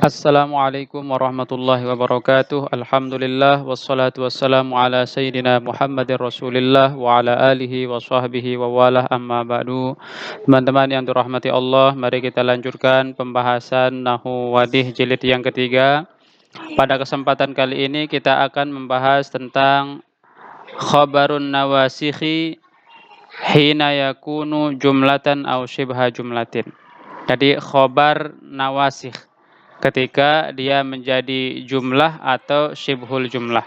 Assalamualaikum warahmatullahi wabarakatuh. Alhamdulillah wassalatu wassalamu ala sayyidina Muhammadin Rasulillah wa ala alihi wa sahbihi wa walah amma ba'du. Teman-teman yang dirahmati Allah, mari kita lanjutkan pembahasan Nahwu Wadih jilid yang ketiga. Pada kesempatan kali ini kita akan membahas tentang khabarun nawasikhi hina yakunu jumlatan aw shibha jumlatin. Jadi khobar nawasikh ketika dia menjadi jumlah atau syibhul jumlah.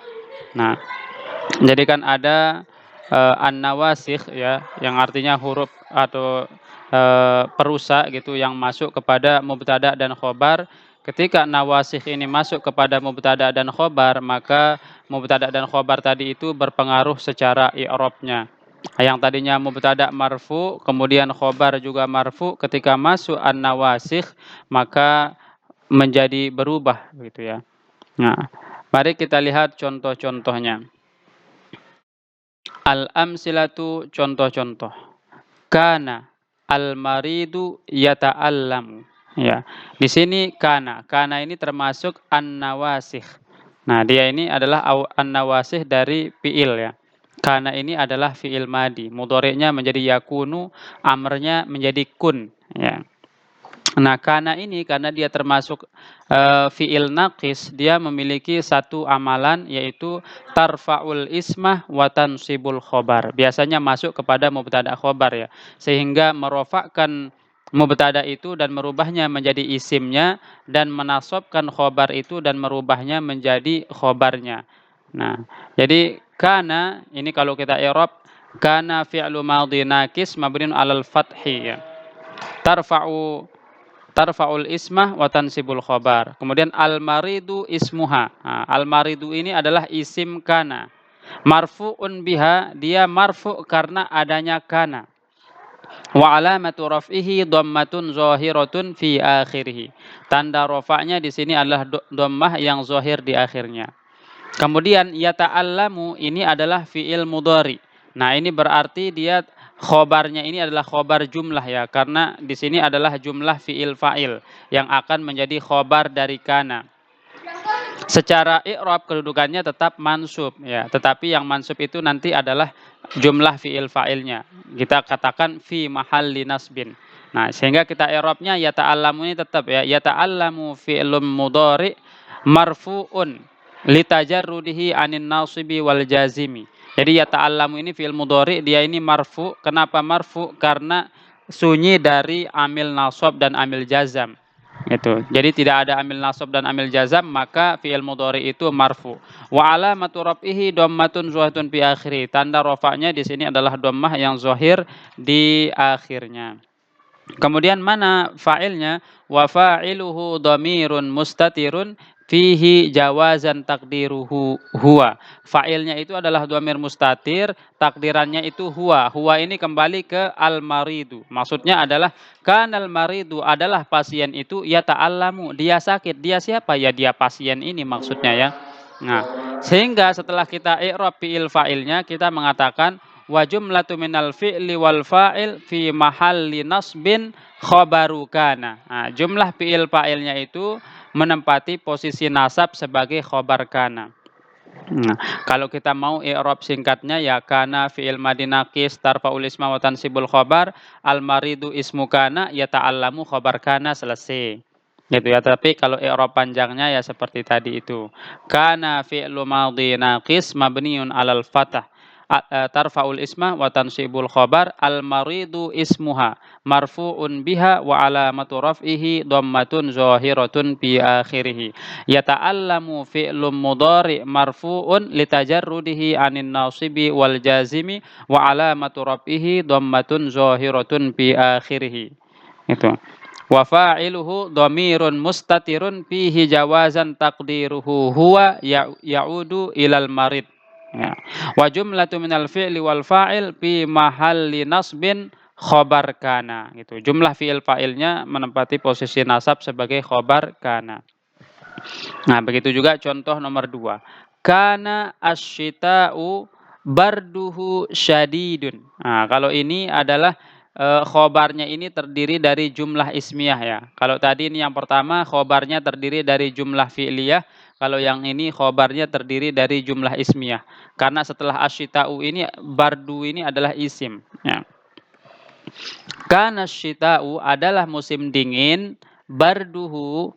Nah, jadi kan ada an-nawasikh ya, yang artinya huruf atau perusak gitu yang masuk kepada mubtada dan khobar. Ketika nawasikh ini masuk kepada mubtada dan khobar, maka mubtada dan khobar tadi itu berpengaruh secara i'rabnya. Yang tadinya mubtada marfu, kemudian khobar juga marfu, ketika masuk an-nawasikh maka menjadi berubah gitu ya. Nah, mari kita lihat contoh-contohnya. Al-amsilatu, contoh-contoh. Kana al-maridu yata'allamu. Ya. Di sini kana. Kana ini termasuk an-nawasikh. Nah, dia ini adalah an-nawasikh dari fiil ya. Kana ini adalah fiil madi. Mudhari'nya menjadi yakunu, amrnya menjadi kun ya. Nah, kana ini karena dia termasuk fiil naqis, dia memiliki satu amalan yaitu tarfa'ul ismah wa tansibul khobar. Biasanya masuk kepada mubtada khobar ya. Sehingga merofakkan mubtada itu dan merubahnya menjadi isimnya dan menasobkan khobar itu dan merubahnya menjadi khobarnya. Nah, jadi kana ini kalau kita i'rab kana fi'lu madhi naqis mabniun 'alal fathi ya. Tarfa'u tarfa'ul ismah wa tansibul khobar. Kemudian al-maridu ismuha. Nah, al-maridu ini adalah isim kana. Marfu'un biha, dia marfu' karena adanya kana. Wa alamatu raf'ihi dhammatun zahiratun fi akhirih. Tanda rafa'nya di sini adalah dhammah yang zahir di akhirnya. Kemudian yata'allamu ini adalah fi'il mudhari. Nah, ini berarti dia khobarnya ini adalah khobar jumlah ya, karena di sini adalah jumlah fi'il fa'il yang akan menjadi khobar dari kana. Secara i'rab kedudukannya tetap mansub ya, tetapi yang mansub itu nanti adalah jumlah fi'il fa'ilnya. Kita katakan fi mahalli nasbin. Nah, sehingga kita i'rabnya yata'allamu ini tetap ya, yata'allamu fi'lun mudhari marfu'un litajarrudihi anin nasibi wal jazimi. Jadi yata'allamu ini fi'il mudhari, dia ini marfu. Kenapa marfu? Karena sunyi dari amil nasab dan amil jazam. Itu. Jadi tidak ada amil nasab dan amil jazam, maka fi'il mudhari itu marfu. Wa alamatu raf'ihi dhammatun zahiratun fi akhiri. Tanda rafa'nya di sini adalah dhammah yang zahir di akhirnya. Kemudian mana fa'ilnya? Wa fa'iluhu dhamirun mustatirun fihi jawazan takdiruhu huwa. Fa'ilnya itu adalah dhamir mustatir, takdirannya itu huwa. Huwa ini kembali ke al-maridu. Maksudnya adalah kanal maridu adalah pasien itu yata'allamu, dia sakit. Dia siapa? Ya dia pasien ini maksudnya ya. Nah, sehingga setelah kita i'rab fi'il fa'ilnya, kita mengatakan wa jumlatu minal fi'li wal fa'il fi mahalli nasbin khabaru kana. Nah, jumlah fi'il fa'ilnya itu menempati posisi nasab sebagai khabar kana. Nah, kalau kita mau i'rab singkatnya ya kana fi'il madhi naqis tarfa'ul isma wa tansibul khabar, al maridu ismu kana yata'allamu khabar kana, selesai. Gitu ya. Tapi kalau i'rab panjangnya ya seperti tadi itu. Kana fi'lu madhi naqis mabniun 'alal fathah tarfa'ul isma wa tansibul khabar, al maridu ismuha marfu'un biha wa alamatu raf'ihi dhammatun zahiratun fi akhirih. Yata'allamu fi'lun mudhari marfu'un litajarrudihi anin nasibi wal jazimi wa alamatu raf'ihi dhammatun zahiratun fi akhirih. Itu. Wa fa'iluhu dhamirun mustatirun fihi jawazan taqdiruhu huwa ya'udu ilal marid. Ya. Wa jumlatu minal fi'li wal fa'il fi mahalli nasbin khobar kana. Gitu. Jumlah fi'il fa'ilnya menempati posisi nasab sebagai khobar kana. Nah, begitu juga contoh nomor 2. Kana asyita'u barduhu syadidun. Nah, kalau ini adalah khobarnya ini terdiri dari jumlah ismiyah ya. Kalau tadi ini yang pertama khobarnya terdiri dari jumlah fi'liyah, kalau yang ini khobarnya terdiri dari jumlah ismiyah. Karena setelah asyita'u ini bardu ini adalah isim ya. Kana syita'u adalah musim dingin, barduhu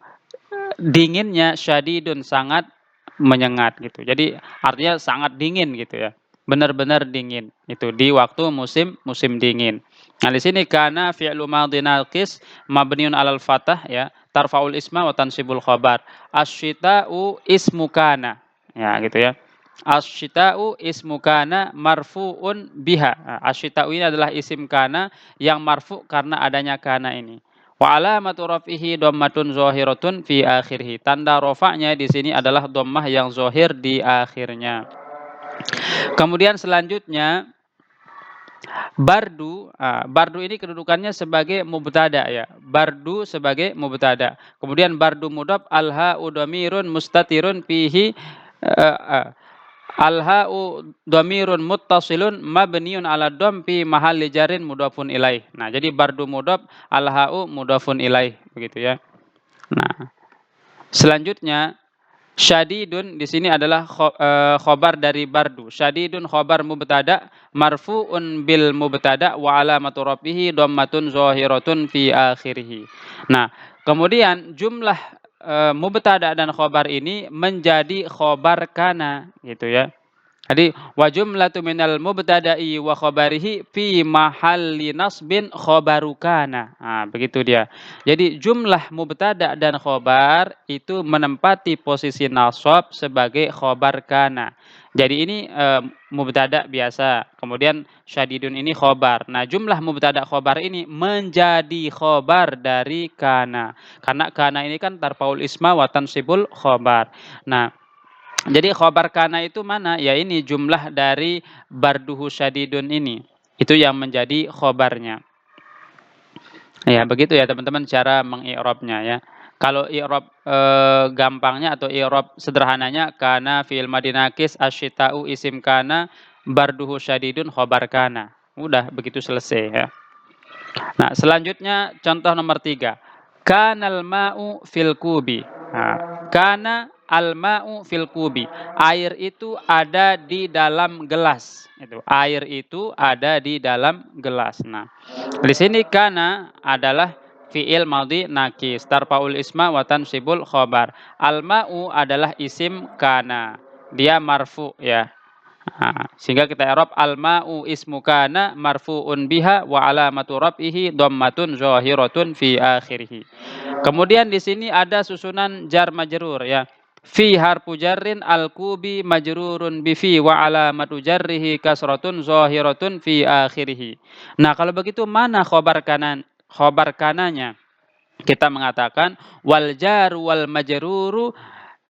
dinginnya syadidun sangat menyengat gitu. Jadi artinya sangat dingin gitu ya. Benar-benar dingin itu di waktu musim dingin. Nah, di sini kana fi'lu madhi naqis mabniun 'alal fathah ya, tarfa'ul isma wa tansibul khabar. Asyita'u ismu kana. Ya gitu ya. Asyita'u ismu kana marfu'un biha. Nah, asyita'u ini adalah isim kana yang marfu karena adanya kana ini. Wa alamatu raf'ihi dhammatun zahiratun fi akhirih. Tanda rafa'nya di sini adalah dhammah yang zahir di akhirnya. Kemudian selanjutnya bardu. Bardu ini kedudukannya sebagai mubtada ya. Bardu sebagai mubtada. Kemudian bardu mudhaf al-ha'u dhamirun mustatirun fihi al-ha'u dhamirun muttasilun mabniun 'ala dhamm fi mahalli jarrin mudhafun ilaih. Nah, jadi bardu mudhaf al-ha'u mudhafun ilaih begitu ya. Nah, selanjutnya syadidun di sini adalah khobar dari bardu. Syadidun khobar mubtada marfu'un bil mubtada wa alamatu rafihi dhammatun zahiratun fi akhirih. Nah, kemudian jumlah mubtada dan khobar ini menjadi khobar kana gitu ya. Jadi wa jumlatu minal mubtada'i wa khabarihi fi mahalli nasbin khabaru kana. Nah, begitu dia. Jadi jumlah mubtada dan khobar itu menempati posisi nasab sebagai khobar kana. Jadi ini mubtada biasa. Kemudian syadidun ini khobar. Nah, jumlah mubtada khobar ini menjadi khobar dari kana. Karena kana ini kan tarfaul isma wa tansibul khobar. Nah, jadi khobar kana itu mana? Ya ini jumlah dari barduhu syadidun ini. Itu yang menjadi khobarnya. Ya begitu ya teman-teman cara mengi'rabnya ya. Kalau i'rab gampangnya atau i'rab sederhananya kana fi'il madhi naqis asyita'u isim kana barduhu syadidun khobar kana. Udah begitu selesai ya. Nah, selanjutnya contoh nomor 3. Kanal ma'u fil kubi. Nah, kana al-ma'u fil kubi. Air itu ada di dalam gelas. Itu. Air itu ada di dalam gelas. Nah, di sini kana adalah fi'il madhi naqis, tarfaul isma wa tansibul khobar. Al-ma'u adalah isim kana. Dia marfu ya. Nah, sehingga kita i'rab al-ma'u ismu kana marfu'un biha wa alamatu raf'ihi dhammatun zahiratun fi akhirih. Kemudian di sini ada susunan jar majrur ya. Fi harfu jarrin al-kubi majrurun bi fi wa alamatu jarrihi kasratun zahiratun fi akhirih. Nah, kalau begitu mana khobar kananya? Kita mengatakan wal jaru wal majruru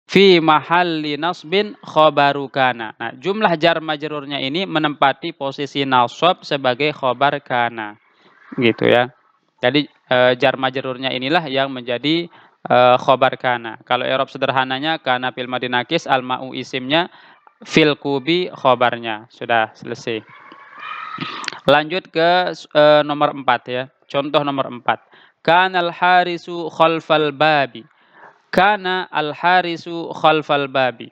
fi mahalli nasbin khobaru kana. Nah, jumlah jar majrurnya ini menempati posisi nasab sebagai khobar kana. Gitu ya. Jadi jar majrurnya inilah yang menjadi khobar kana. Kalau i'rab sederhananya kana fil madhi naqis al ma'u isimnya, fil kubi khobarnya. Sudah selesai. Lanjut ke nomor 4 ya. Contoh nomor 4. Kanal harisu khalfal babi. Kana al-harisu khalfal babi.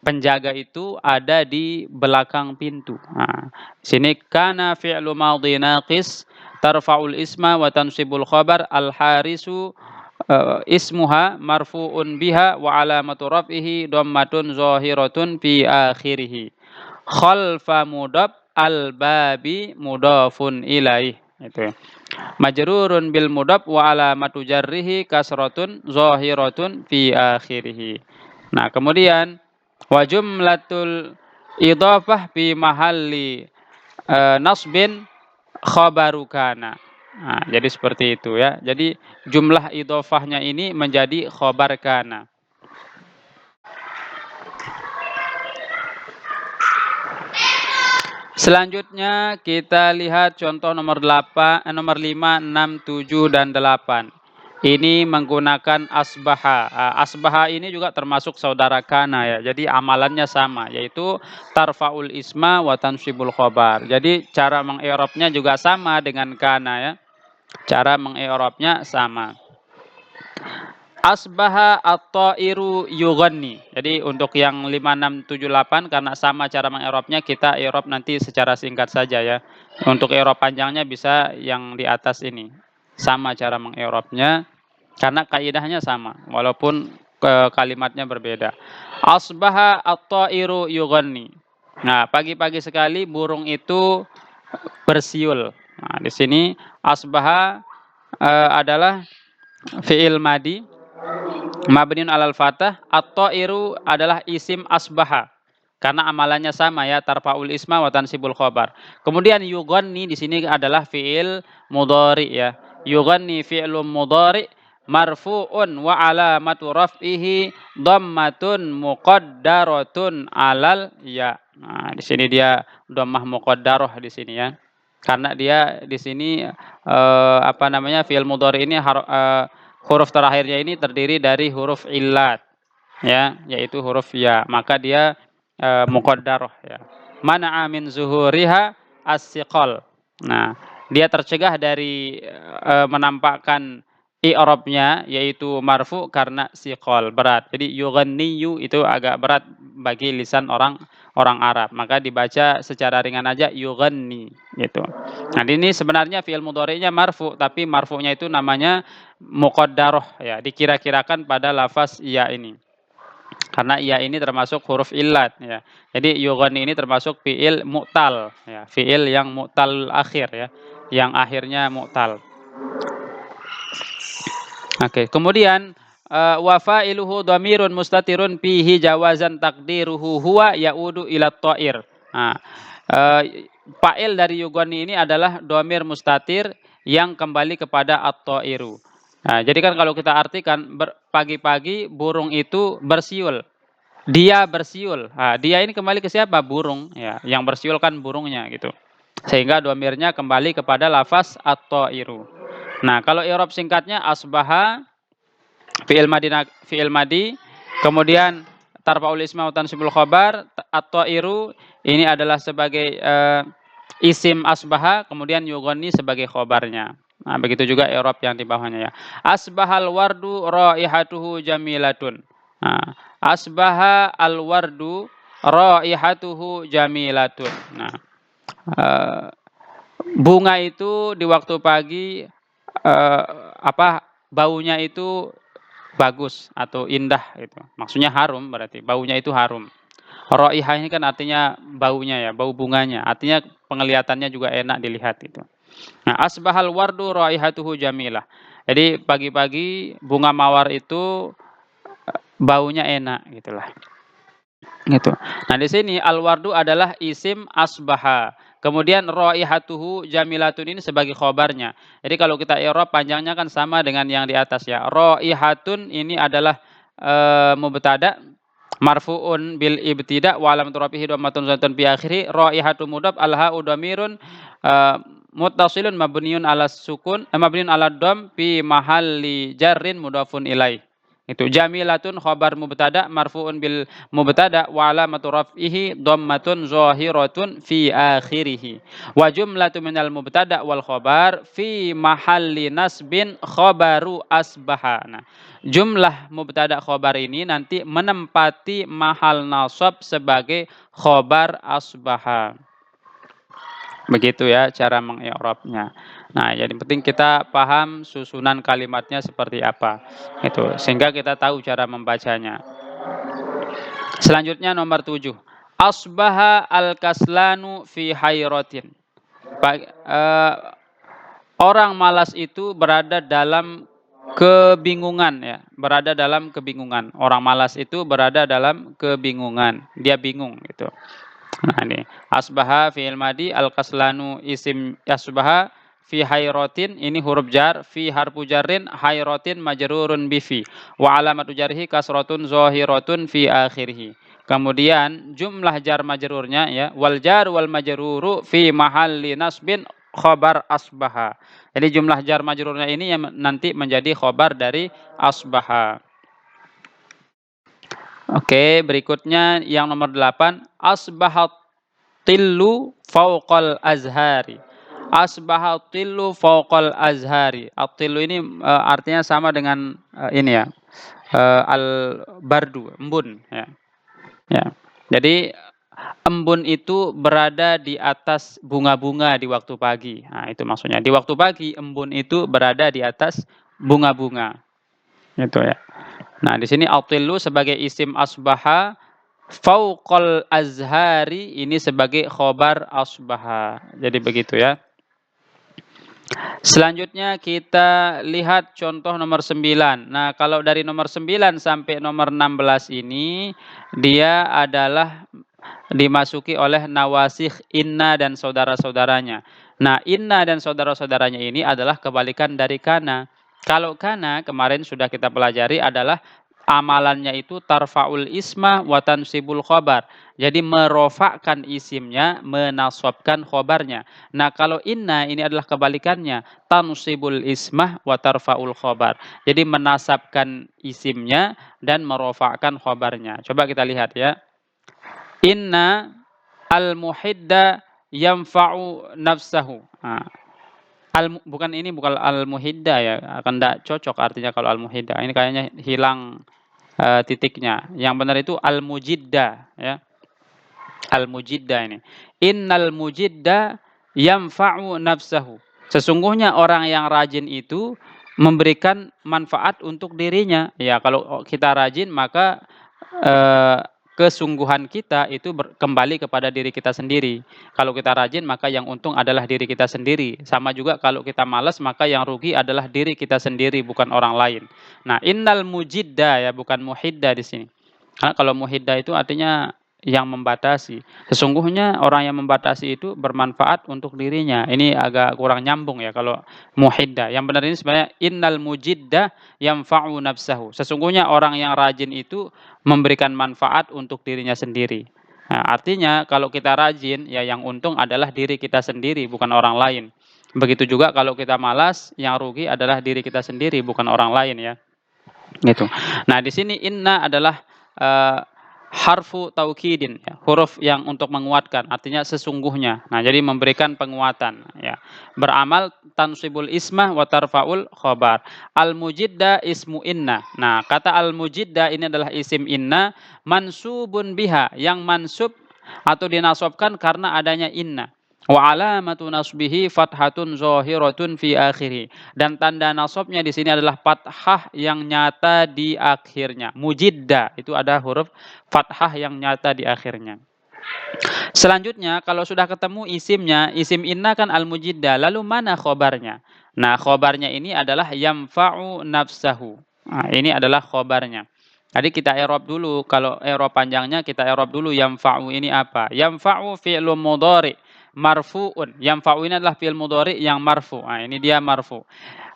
Penjaga itu ada di belakang pintu. Nah, sini kana fi'lu madhi naqis tarfa'ul isma wa tansibul khabar al-harisu ismuha marfu'un biha wa alamatu raf'ihi dhammatun zahiratun fi akhirih. Khalfa mudhaf al-babi mudhafun ilaih. Itu. Majrurun bil mudhaf wa alamatu jarrihi kasratun zahiratun fi akhirih. Nah, kemudian wa jumlatul idhafah fi mahalli nasbin khabaru kana. Nah, jadi seperti itu ya. Jadi jumlah idhafahnya ini menjadi khabar kana. Selanjutnya kita lihat contoh nomor 5, 6, 7 dan 8. ini menggunakan asbaha. Asbaha ini juga termasuk saudara kana ya. Jadi amalannya sama, yaitu tarfaul isma wa tansibul khobar. Jadi cara mengi'rabnya juga sama dengan kana ya. Cara mengi'rabnya sama. Asbaha at-ta'iru yughanni. Jadi untuk yang 5678 karena sama cara mengi'rabnya, kita i'rab nanti secara singkat saja ya. Untuk i'rab panjangnya bisa yang di atas ini. Sama cara mengi'rabnya karena kaidahnya sama walaupun kalimatnya berbeda. Asbaha at-ta'iru yughanni. Nah, pagi-pagi sekali burung itu bersiul. Nah, di sini asbaha adalah fi'il madi mabniun alal fathah, at-ta'iru adalah isim asbaha. Karena amalannya sama ya, tarfaul isma wa tansibul khobar. Kemudian yughanni di sini adalah fi'il mudhari ya. Yughanni fi'lun mudhari marfu'un wa alamatu raf'ihi dhammatun muqaddaratun alal ya. Nah, di sini dia dhammah muqaddarah di sini ya. Karena dia di sini fi'il mudhari ini huruf terakhirnya ini terdiri dari huruf illat ya, yaitu huruf ya. Maka dia muqaddarah ya. Mana'a min zuhuriha as-siqal. Nah, dia tercegah dari menampakkan i'rabnya yaitu marfu karena siqal, berat. Jadi yughanniyu itu agak berat bagi lisan orang Arab. Maka dibaca secara ringan aja yughanni gitu. Nah, ini sebenarnya fi'il mudhari'nya marfu, tapi marfu'nya itu namanya muqaddarah ya, dikira-kirakan pada lafaz ya ini. Karena ya ini termasuk huruf illat ya. Jadi yughanni ini termasuk fi'il mu'tal ya, fi'il yang mu'tal akhir ya, yang akhirnya mu'tal. Oke, kemudian wa fa'iluhu dhamirun mustatirun fihi jawazan taqdiruhu huwa yaudu ila ta'ir. Nah, fa'il dari yughanni ini adalah dhamir mustatir yang kembali kepada at-ta'iru. Nah, jadi kan kalau kita artikan pagi-pagi burung itu bersiul. Dia bersiul. Nah, dia ini kembali ke siapa? Burung ya. Yang bersiul kan burungnya gitu. Sehingga dhamirnya kembali kepada lafaz at-ta'iru. Nah, kalau i'rab singkatnya asbaha fi'il madi, kemudian tarfaul isma wa tansibul khabar, at-ta'iru ini adalah sebagai isim asbaha, kemudian yughanni sebagai khobarnya. Nah, begitu juga i'rab yang di bawahnya ya. Asbahal wardu raihatuhu jamilatun. Nah, asbaha al wardu raihatuhu jamilatun. Nah, bunga itu di waktu pagi baunya itu bagus atau indah itu. Maksudnya harum, berarti baunya itu harum. Raihah ini kan artinya baunya ya, bau bunganya. Artinya penglihatannya juga enak dilihat itu. Nah, asbahal wardu raihatuhu jamilah. Jadi pagi-pagi bunga mawar itu baunya enak gitulah. Gitu. Nah, di sini al-wardu adalah isim asbaha. Kemudian raihatuhu jamilatun ini sebagai khobarnya. Jadi kalau kita i'rab panjangnya kan sama dengan yang di atas ya. Raihatun ini adalah mubtada marfuun bil ibtida wa alamatu rafihi dhammatun zantun bi akhiri. Raihatu mudhaf alha dhamirun muttasilun mabniun ala sukun mabniun ala dham fi mahalli jarrin mudhafun ilaih. Itu jamilatun khabar mubtada marfuun bil mubtada wa alamatu raf'ihi dhammatun zahiratun fi akhirih. Wa jumlatu minal mubtada wal khabar fi mahalli nasbin khabaru asbaha. Nah, jumlah mubtada khabar ini nanti menempati mahal nasab sebagai khabar asbaha. Begitu ya cara mengi'rabnya. Nah, yang penting kita paham susunan kalimatnya seperti apa. Itu sehingga kita tahu cara membacanya. Selanjutnya nomor 7. Asbaha al-kaslanu fi hayratin. Orang malas itu berada dalam kebingungan ya, berada dalam kebingungan. Orang malas itu berada dalam kebingungan. Dia bingung gitu. Nah, ini asbaha fi'il madi, al-kaslanu isim asbaha, fi hayratin ini huruf jar, fi harfu jarrin, hayratin majrurun bi fi wa alamatu jarhi kasratun zahiratun fi akhirih. Kemudian jumlah jar majrurnya ya, wal jar wal majruru fi mahalli nasbin khobar asbaha. Jadi jumlah jar majrurnya ini yang nanti menjadi khobar dari asbaha. Oke, berikutnya yang nomor 8, asbahat tillu fauqal azhari. Asbahat tillu fauqal azhari. At-tillu ini artinya sama dengan ini ya. Al-bardu, embun ya. Ya. Jadi embun itu berada di atas bunga-bunga di waktu pagi. Nah, itu maksudnya. Di waktu pagi embun itu berada di atas bunga-bunga. Itu ya. Nah, di sini autilu sebagai isim asbaha, fauqal azhari ini sebagai khobar asbaha. Jadi begitu ya. Selanjutnya kita lihat contoh nomor 9. Nah, kalau dari nomor 9 sampai nomor 16 ini dia adalah dimasuki oleh nawasikh inna dan saudara-saudaranya. Nah, inna dan saudara-saudaranya ini adalah kebalikan dari kana. Kalau kana kemarin sudah kita pelajari adalah amalannya itu tarfaul isma wa tansibul khobar. Jadi merofakkan isimnya, menasobkan khobarnya. Nah, kalau inna ini adalah kebalikannya, tansibul ismah wa tarfaul khobar. Jadi menasabkan isimnya dan merofakkan khobarnya. Coba kita lihat ya. Inna al-muhidda yamfa'u nafsahu. Nah, bukan al-muhidda ya, akan tidak cocok artinya kalau al-muhidda. Ini kayaknya hilang titiknya. Yang benar itu al-mujidda ya. Al-mujidda ini. Innal mujidda yamfa'u nafsahu. Sesungguhnya orang yang rajin itu memberikan manfaat untuk dirinya. Ya, kalau kita rajin maka eh, kesungguhan kita itu kembali kepada diri kita sendiri. Kalau kita rajin maka yang untung adalah diri kita sendiri. Sama juga kalau kita malas maka yang rugi adalah diri kita sendiri bukan orang lain. Nah, innal mujidda ya bukan muhidda di sini. Karena kalau muhidda itu artinya yang membatasi. Sesungguhnya orang yang membatasi itu bermanfaat untuk dirinya. Ini agak kurang nyambung ya kalau muhidda. Yang benar ini sebenarnya innal mujidda yamfa'u nafsahu. Sesungguhnya orang yang rajin itu memberikan manfaat untuk dirinya sendiri. Nah, artinya kalau kita rajin ya yang untung adalah diri kita sendiri bukan orang lain. Begitu juga kalau kita malas, yang rugi adalah diri kita sendiri bukan orang lain ya. Gitu. Nah, di sini inna adalah uh, harfu taukidin, ya, huruf yang untuk menguatkan, artinya sesungguhnya. Nah, jadi memberikan penguatan. Ya. Beramal tansibul ismah wa tarfaul khobar. Al-mujidda ismu inna. Nah, kata al-mujidda ini adalah isim inna, mansubun biha, yang mansub atau dinasobkan karena adanya inna. Wa alamatu nasbihi fathatun zahiratun fi akhirih. Dan tanda nasabnya di sini adalah fathah yang nyata di akhirnya. Mujidda itu ada huruf fathah yang nyata di akhirnya. Selanjutnya kalau sudah ketemu isimnya, isim inna kan al-mujidda, lalu mana khobarnya? Nah, khobarnya ini adalah yamfa'u nafsahu. Nah, ini adalah khobarnya. Tadi kita i'rab dulu, kalau i'rab panjangnya kita i'rab dulu yamfa'u ini apa? Yamfa'u fi'lun mudhari marfu'un. Yamfa'u ini adalah fi'il mudhari yang marfu. Nah, ini dia marfu.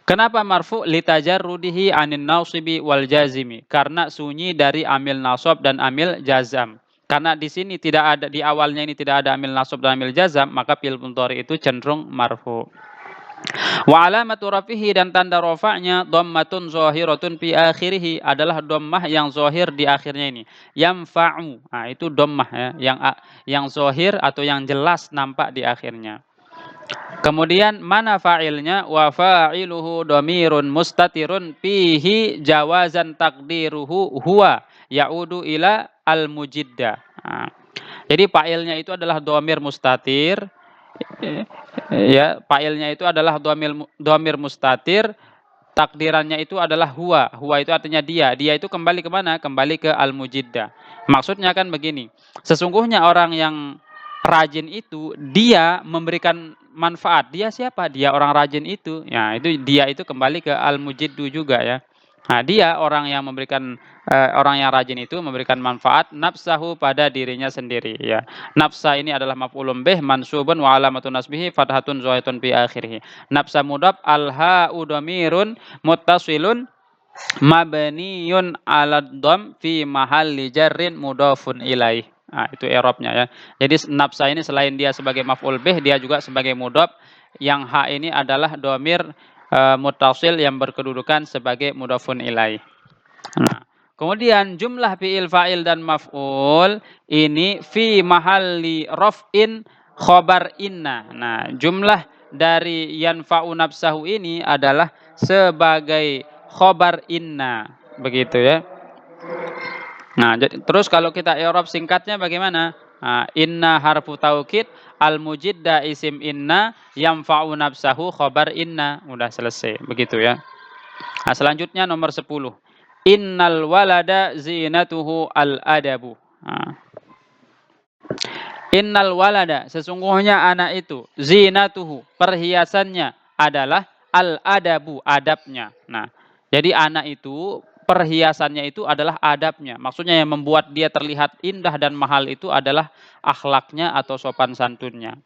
Kenapa marfu? Litajarrudihi anin nasibi wal jazimi. Karena sunyi dari amil nasab dan amil jazam. Karena di sini tidak ada, di awalnya ini tidak ada amil nasab dan amil jazam, maka fi'il mudhari itu cenderung marfu. Wa alamatu rafihi, dan tanda rafa'nya dhammatun zahiratun fi akhirih, adalah dhammah yang zahir di akhirnya ini. Yamfa'u. Nah, itu dhammah ya, yang zahir atau yang jelas nampak di akhirnya. Kemudian mana fa'ilnya? Wa fa'iluhu dhamirun mustatirun fihi jawazan taqdiruhu huwa ya'udu ila al-mujidda. Nah, jadi fa'ilnya itu adalah dhamir mustatir. Ya, fa'ilnya itu adalah dhamir mustatir, takdirannya itu adalah huwa. Huwa itu artinya dia. Dia itu kembali ke mana? Kembali ke al-mujidda. Maksudnya kan begini. Sesungguhnya orang yang rajin itu dia memberikan manfaat. Dia siapa? Dia orang rajin itu. Ya, itu dia itu kembali ke al-mujiddu juga ya. Nah, dia orang yang memberikan orang yang rajin itu memberikan manfaat nafsahu pada dirinya sendiri ya. Nafsa ini adalah maf'ulun bih mansubun wa alamatun nasbihi fathatun zahiratun fi akhirih. Nafsa mudhaf al-ha'u dhamirun muttasilun mabniyun 'ala dham fi mahalli jarrin mudhafun ilaih. Nah, itu i'rabnya ya. Jadi nafsa ini selain dia sebagai maf'ul bih, dia juga sebagai mudhaf yang ha ini adalah dhamir muttasil yang berkedudukan sebagai mudhafun ilaih. Nah, kemudian jumlah fi'il fa'il dan maf'ul ini fi mahalli raf'in khobar inna. Nah, jumlah dari yanfa'u nafsahu ini adalah sebagai khobar inna. Begitu ya. Nah, terus kalau kita i'rab singkatnya bagaimana? Nah, inna harfu taukid, al-mujidda isim inna, yanfa'u nafsahu khobar inna. Udah selesai, begitu ya. Nah, selanjutnya nomor 10. Innal walada zinatuhu al-adabu. Nah, innal walada, sesungguhnya anak itu, zinatuhu, perhiasannya adalah al-adabu, adabnya. Nah, jadi anak itu perhiasannya itu adalah adabnya. Maksudnya yang membuat dia terlihat indah dan mahal itu adalah akhlaknya atau sopan santunnya.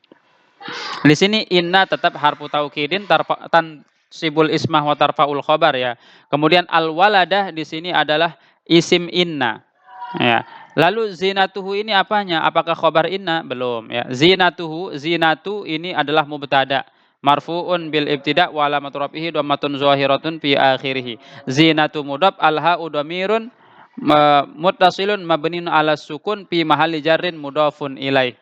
Di sini inna tetap harfu taukidin tansibul ismah wa tarfaul khobar ya. Kemudian al waladah di sini adalah isim inna. Ya. Lalu zinatuhu ini apanya? Apakah khobar inna? Belum ya. Zinatuhu, zinatu ini adalah mubtada. Marfu'un bil ibtida wa alamatu rafihi dhammatun zahiratun fi akhirih. Zinatu mudhaf al-ha'u dhamirun muttasilun mabniun ala sukun fi mahalli jarrin mudhafun ilaih.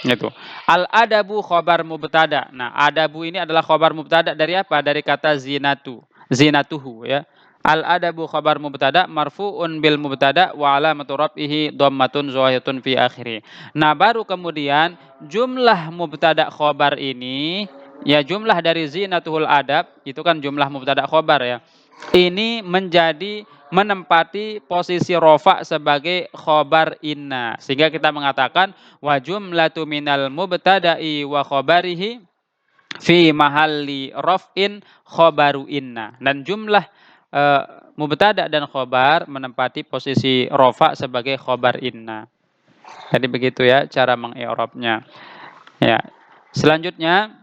Gitu. Al-adabu khobar mubtada. Nah, adabu ini adalah khobar mubtada dari apa? Dari kata zinatu. Zinatuhu ya. Al-adabu khobar mubtada marfu'un bil mubtada wa alamatu raf'ihi dhammatun zahiratun fi akhirih. Nah, baru kemudian jumlah mubtada khobar ini ya jumlah dari zinatuhul adab itu kan jumlah mubtada khobar ya. Ini menjadi menempati posisi rofa sebagai khobar inna. Sehingga kita mengatakan wa jumlatu minal mubtada'i wa khobarihi fi mahalli raf'in khobaru inna. Dan jumlah mubtada dan khobar menempati posisi rofa sebagai khobar inna. Jadi begitu ya cara mengi'rabnya. Ya. Selanjutnya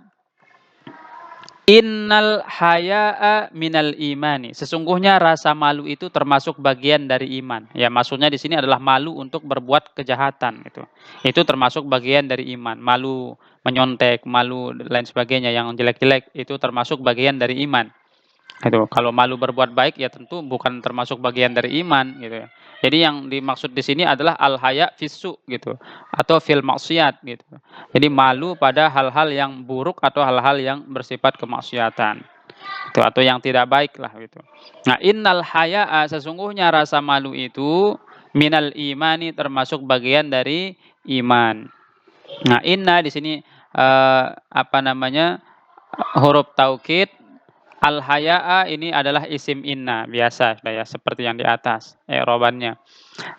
innal haya'a minal imani. Sesungguhnya rasa malu itu termasuk bagian dari iman. Ya, maksudnya di sini adalah malu untuk berbuat kejahatan itu. Itu termasuk bagian dari iman. Malu menyontek, malu lain sebagainya yang jelek-jelek itu termasuk bagian dari iman. Itu kalau malu berbuat baik ya tentu bukan termasuk bagian dari iman gitu ya. Jadi yang dimaksud di sini adalah al haya fisu gitu atau fil maksiat gitu. Jadi malu pada hal-hal yang buruk atau hal-hal yang bersifat kemaksiatan. Itu atau yang tidak baik lah gitu. Nah, innal haya'a sesungguhnya rasa malu itu minal imani termasuk bagian dari iman. Nah, inna di sini huruf taukid. Al-haya'a ini adalah isim inna, biasa ya, seperti yang di atas, i'robannya.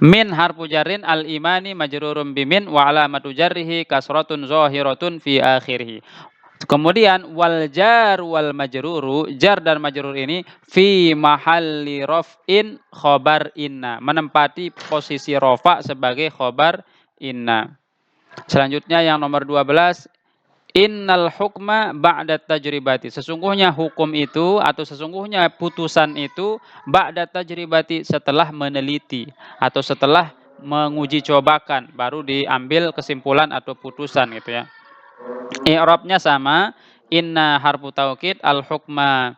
Min harfu jarrin al-imani majrurum bimin wa alamatu jarrihi kasratun zahiratun fi akhirih. Kemudian wal jar wal majruru, jar dan majrur ini fi mahalli raf'in khobar inna, menempati posisi rofa sebagai khobar inna. Selanjutnya yang nomor 12, innal hukma ba'da tajribati. Sesungguhnya hukum itu atau sesungguhnya putusan itu ba'da tajribati setelah meneliti atau setelah menguji cobakan baru diambil kesimpulan atau putusan gitu ya. I'rabnya sama, inna harfu taukid, al hukma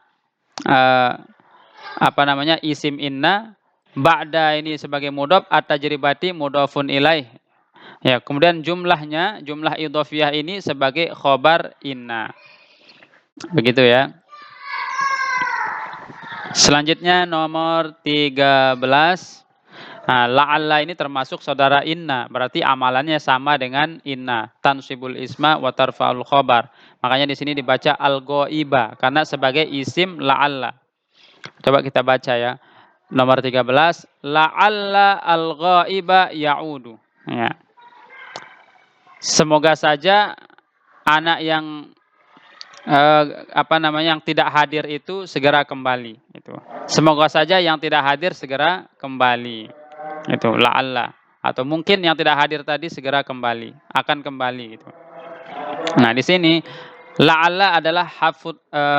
isim inna, ba'da ini sebagai mudhaf, at-tajribati mudhafun ilaih. Ya, kemudian jumlah idhofiyah ini sebagai khobar inna. Begitu ya. Selanjutnya nomor 13. Nah, la'alla ini termasuk saudara inna, berarti amalannya sama dengan inna, tansibul isma wa tarfa'ul khobar. Makanya di sini dibaca al-ghaiba karena sebagai isim la'alla. Coba kita baca ya. Nomor 13, la'alla al-ghaiba ya'udu. Ya. Semoga saja anak yang yang tidak hadir itu segera kembali. Itu. Semoga saja yang tidak hadir segera kembali. Itu la'alla. Atau mungkin yang tidak hadir tadi segera kembali, akan kembali. Gitu. Nah di sini la'alla adalah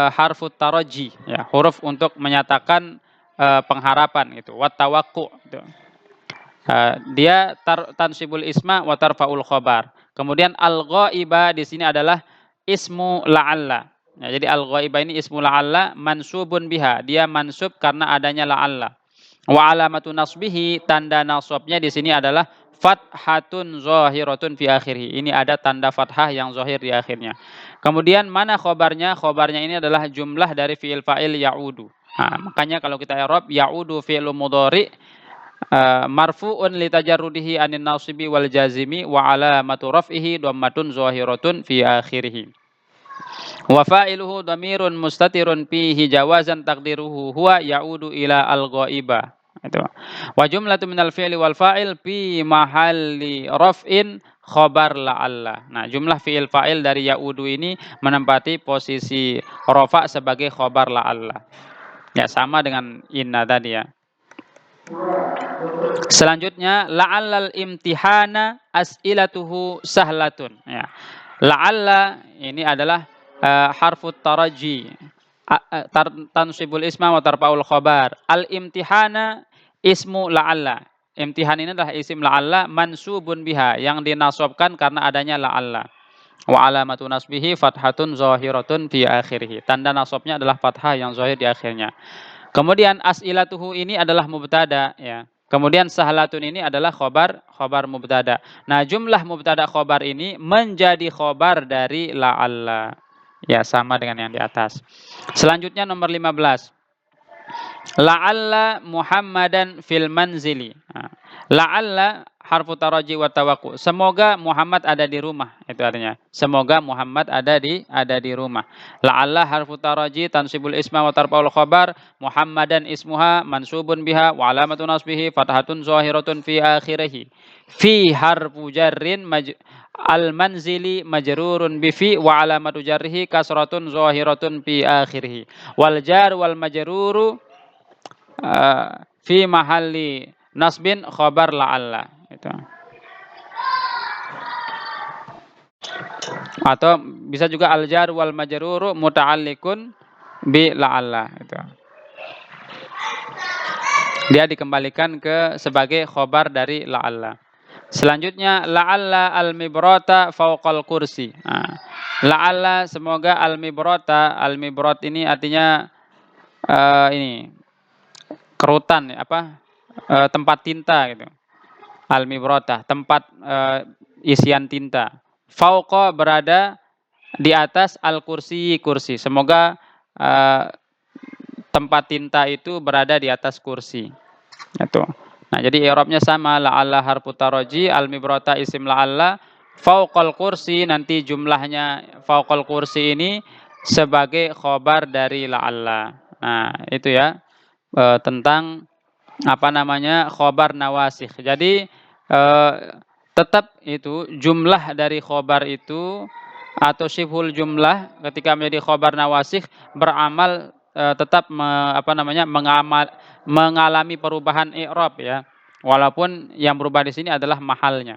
harfut taraji, ya, huruf untuk menyatakan pengharapan. Itu. Wat tawakku. Gitu. Dia tansibul isma wa tarfaul khobar. Kemudian al-ghaiba di sini adalah ismu la'alla. Ya, jadi al-ghaibah ini ismu la'alla mansubun biha. Dia mansub karena adanya la'alla. Wa alamatu nasbihi, tanda nasabnya di sini adalah fathatun zahiratun fi akhirih. Ini ada tanda fathah yang zahir di akhirnya. Kemudian mana khobarnya? Khobarnya ini adalah jumlah dari fi'il fa'il ya'udu. Nah, makanya kalau kita i'rab ya'udu fi'il mudhari marfu'un li tajarrudihi anin nasibi wal jazimi wa alamatu raf'ihi dhammatun zahiratun fi akhirih. Wa fa'iluhu dhamirun mustatirun fihi jawazan taqdiruhu huwa ya'udu ila al-ghaiba. Itu. Wa jumlatu minal fi'li wal fa'il fi mahalli raf'in khabar la'alla. Nah, jumlah fi'il fa'il dari ya'udu ini menempati posisi rafa' sebagai khabar la'alla. Ya, sama dengan inna tadi ya. Selanjutnya la'allal imtihana as'ilatuhu sahlatun. Ya. La'alla ini adalah harfut taraji, tansibul isma wa tarfa'ul khabar. Al imtihana ismu la'alla. Imtihan ini adalah isim la'alla mansubun biha, yang dinasabkan karena adanya la'alla. Wa alamatu nasbihi fathatun zahiratun fi akhirih. Tanda nasabnya adalah fathah yang zahir di akhirnya. Kemudian as'ilatuhu ini adalah mubtada ya. Kemudian sahlatun ini adalah khobar mubtada. Nah, jumlah mubtada khobar ini menjadi khobar dari la'alla. Ya, sama dengan yang di atas. Selanjutnya nomor 15. La'alla Muhammadan fil manzili. Nah, la'alla harfu taraji wa tawaqqu. Semoga Muhammad ada di rumah. Itu artinya. Semoga Muhammad ada di rumah. La'alla harfu taraji tansibul isma wa tarfa'ul khabar. Muhammadan ismuha mansubun biha wa alamatu nasbihi fathatun zahiratun fi akhirih. Fi harfu jarrin al-manzili majrurun bi fi wa alamatu jarrihi kasratun zahiratun fi akhirih. Wal jar wal majruru fi mahalli nasbin khabar la'alla. Itu. Atau bisa juga al jar wal majruru muta'alliqun bi la'alla. Itu. Dia dikembalikan ke sebagai khabar dari la'alla. Selanjutnya la'alla al-mibrata fauqal kursi. Nah, la'alla semoga al-mibrata, al-mibrat ini artinya ini kerutan ya, tempat tinta gitu. Al-mibrata, tempat isian tinta. Fauqa berada di atas al-kursi, kursi. Semoga tempat tinta itu berada di atas kursi. Itu. Nah, jadi i'rabnya sama, la'alla harfu taraji, al-mibrata isim la'alla, fauqal kursi, nanti jumlahnya fauqal kursi ini sebagai khobar dari la'alla. Nah, itu ya tentang khobar nawasikh. Jadi tetap itu jumlah dari khobar itu atau syibhul jumlah ketika menjadi khobar nawasikh beramal tetap mengalami perubahan i'rab ya. Walaupun yang berubah di sini adalah mahalnya.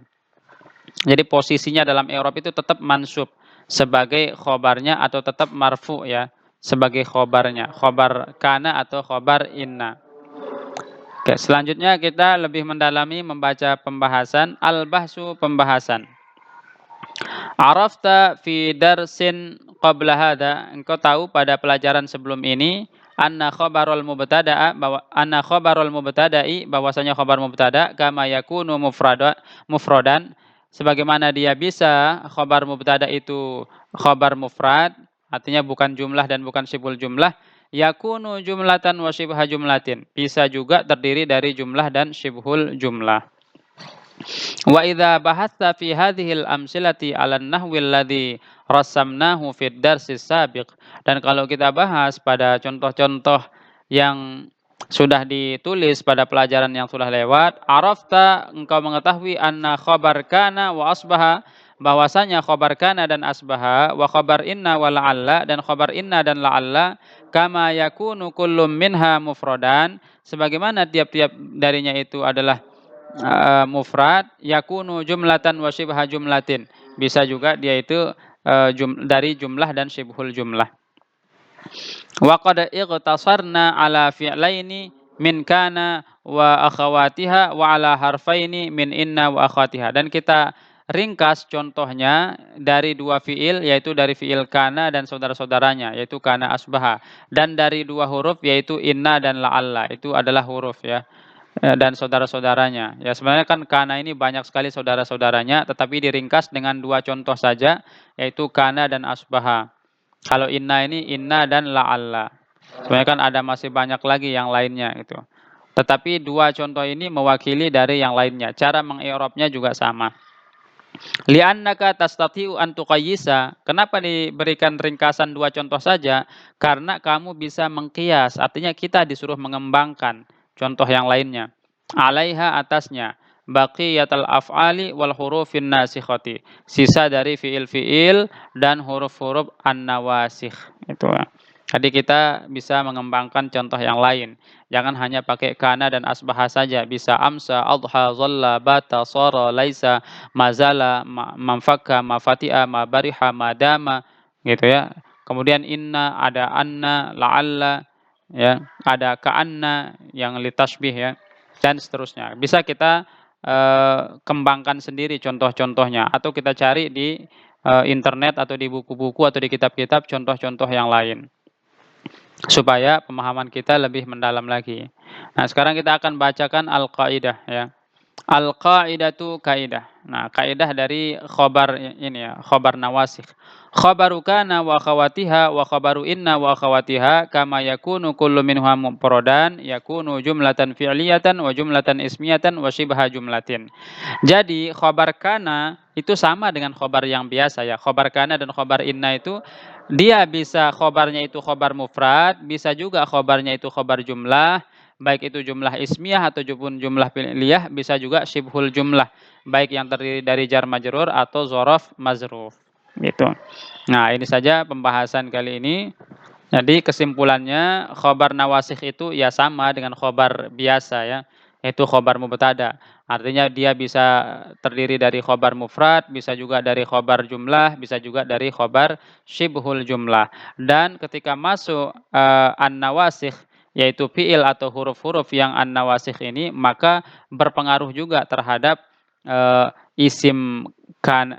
Jadi posisinya dalam i'rab itu tetap mansub sebagai khobarnya atau tetap marfu ya sebagai khobarnya. Khobar kana atau khobar inna. Oke, selanjutnya kita lebih mendalami membaca pembahasan al-bahsu, pembahasan. Arafta fi darsin qabla hada, engkau tahu pada pelajaran sebelum ini anna khabarul mubtada'i bahwasanya khabar mubtada kama yakunu mufradan sebagaimana dia bisa khabar mubtada itu khabar mufrad, artinya bukan jumlah dan bukan sibul jumlah, yakunu jumlatan wa shibha jumlatin, bisa juga terdiri dari jumlah dan shibhul jumlah. Wa idza bahatta fi hadhil amsilati 'ala an-nahwi alladhi rassamnahu fid darsis sabiq, dan kalau kita bahas pada contoh-contoh yang sudah ditulis pada pelajaran yang sudah lewat, arafta, engkau mengetahui anna khabar kana wa asbaha, bahwasanya khabar kana dan asbaha, wa khabar inna wa la'alla, dan khabar inna dan la'alla, kama yakunu kullum minha mufradan, sebagaimana tiap-tiap darinya itu adalah mufrad, yakunu jumlatan wa shibha jumlatin, bisa juga dia itu dari jumlah dan shibhul jumlah. Wa qad ightasarna ala fi'laini min kana wa akhawatiha wa ala harfaini min inna wa akhawatiha, dan kita ringkas contohnya dari dua fiil, yaitu dari fiil kana dan saudara-saudaranya, yaitu kana asbaha. Dan dari dua huruf, yaitu inna dan la'alla. Itu adalah huruf ya. Dan saudara-saudaranya. Ya sebenarnya kan kana ini banyak sekali saudara-saudaranya, tetapi diringkas dengan dua contoh saja, yaitu kana dan asbaha. Kalau inna ini inna dan la'alla. Sebenarnya kan ada masih banyak lagi yang lainnya itu. Tetapi dua contoh ini mewakili dari yang lainnya. Cara mengi'rabnya juga sama. Li'annaka tastati'u an tuqayyisa. Kenapa diberikan ringkasan dua contoh saja? Karena kamu bisa mengkias. Artinya kita disuruh mengembangkan contoh yang lainnya. Alaiha atasnya. Baqiyatul af'ali wal hurufin nasikhati. Sisa dari fiil-fiil dan huruf-huruf an-nawasikh. Itu ya. Jadi kita bisa mengembangkan contoh yang lain. Jangan hanya pakai kana dan asbaha saja. Bisa amsa, adha, dhalla, bata, sara, laisa, mazala, manfakka, mafati'a, mabariha, madama, gitu ya. Kemudian inna, ada anna, la'alla, ya, ada ka'anna yang litasbih ya, dan seterusnya. Bisa kita kembangkan sendiri contoh-contohnya, atau kita cari di internet atau di buku-buku atau di kitab-kitab contoh-contoh yang lain supaya pemahaman kita lebih mendalam lagi. Nah, sekarang kita akan bacakan al-qaidah ya. Al-qaidatu kaidah. Nah, kaidah dari khobar ini ya, khobar nawasikh. Khabaru kana wa akhawatiha wa khabaru inna wa akhawatiha kama yakunu kullu minha mufradan yakunu jumlatan fi'liyatan wa jumlatan ismiyatan wa shibha jumlatin. Jadi khobar kana itu sama dengan khobar yang biasa ya. Khobar kana dan khobar inna itu dia bisa khobarnya itu khobar mufrad, bisa juga khobarnya itu khobar jumlah, baik itu jumlah ismiyah atau jumlah fi'liyah, bisa juga syibhul jumlah, baik yang terdiri dari jar majrur atau dzaraf mazruf. Gitu. Nah, ini saja pembahasan kali ini. Jadi kesimpulannya khobar nawasikh itu ya sama dengan khobar biasa ya, yaitu khobar mubtada. Artinya dia bisa terdiri dari khobar mufrad, bisa juga dari khobar jumlah, bisa juga dari khobar syibhul jumlah. Dan ketika masuk an-nawasikh, yaitu fiil atau huruf-huruf yang an-nawasikh ini, maka berpengaruh juga terhadap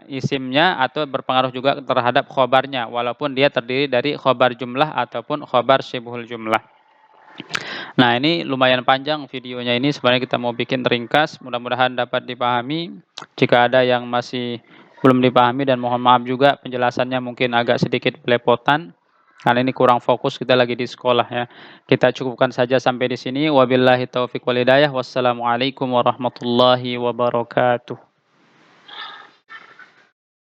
isimnya atau berpengaruh juga terhadap khobarnya, walaupun dia terdiri dari khobar jumlah ataupun khobar syibhul jumlah. Nah, ini lumayan panjang videonya ini, sebenarnya kita mau bikin ringkas, mudah-mudahan dapat dipahami. Jika ada yang masih belum dipahami, dan mohon maaf juga penjelasannya mungkin agak sedikit belepotan, karena ini kurang fokus, kita lagi di sekolah ya. Kita cukupkan saja sampai di sini. Wabillahi taufiq wal hidayah. Wassalamualaikum warahmatullahi wabarakatuh.